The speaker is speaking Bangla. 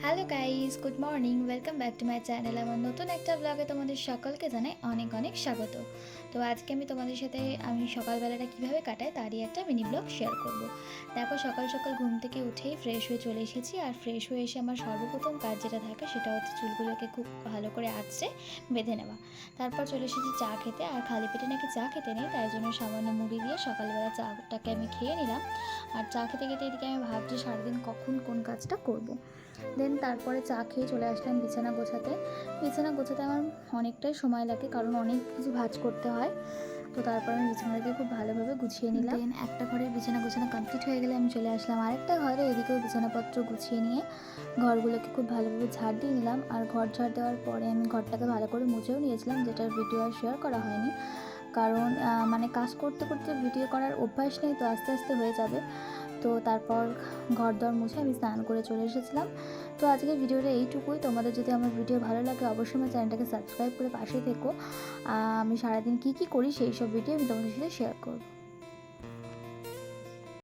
Hello guys, good morning, welcome back to my channel. আমার নতুন একটা ব্লগে তোমাদের সকলকে জানাই অনেক অনেক স্বাগত। তো আজকে আমি তোমাদের সাথে সকালবেলাটা কীভাবে কাটাই তারই একটা মিনি ব্লগ শেয়ার করব। দেখো, সকাল সকাল ঘুম থেকে উঠেই ফ্রেশ হয়ে চলে এসেছি। আর ফ্রেশ হয়ে এসে আমার সর্বপ্রথম কাজ যেটা থাকে সেটা হচ্ছে চুলগুলোকে খুব ভালো করে আঁচড়ে বেঁধে নেওয়া। তারপর চলে এসেছি চা খেতে। আর খালি পেটে নাকি চা খেতে নেই, তাই জন্য সামান্য মুড়ি দিয়ে সকালবেলা চাটাকে আমি খেয়ে নিলাম। আর চা খেতে খেতে এদিকে আমি ভাবছি সারাদিন কখন কোন কাজটা করব। দেন তারপরে চা খেয়ে চলে আসলাম বিছানা গোছাতে। আমার অনেকটাই সময় লাগে, কারণ অনেক কিছু ভাঁজ করতে হয়। তো তারপর আমি বিছানাটাকে খুব ভালোভাবে গুছিয়ে নিলাম। দেন একটা ঘরের বিছানা গোছানো কমপ্লিট হয়ে গেলে আমি চলে আসলাম আরেকটা ঘরে। এদিকেও বিছানাপত্র গুছিয়ে নিয়ে ঘরগুলোকে খুব ভালোভাবে ঝাড় দিয়ে নিলাম। আর ঘর ঝাড় দেওয়ার পরে আমি ঘরটাকে ভালো করে মুছেও নিয়েছিলাম, যেটার ভিডিও আর শেয়ার করা হয়নি, কারণ কাজ করতে করতে ভিডিও করার অভ্যাস নেই, তো আস্তে আস্তে হয়ে যাবে। তো তারপর ঘর দর মুছে আমি স্নান করে চলে এসেছিলাম। তো আজকের ভিডিওটা এইটুকুই। তোমাদের যদি আমার ভিডিও ভালো লাগে অবশ্যই আমার চ্যানেলটাকে সাবস্ক্রাইব করে পাশে থেকো। আমি সারাদিন কী কী করি সেই সব ভিডিও আমি তোমাদের সাথে শেয়ার করব।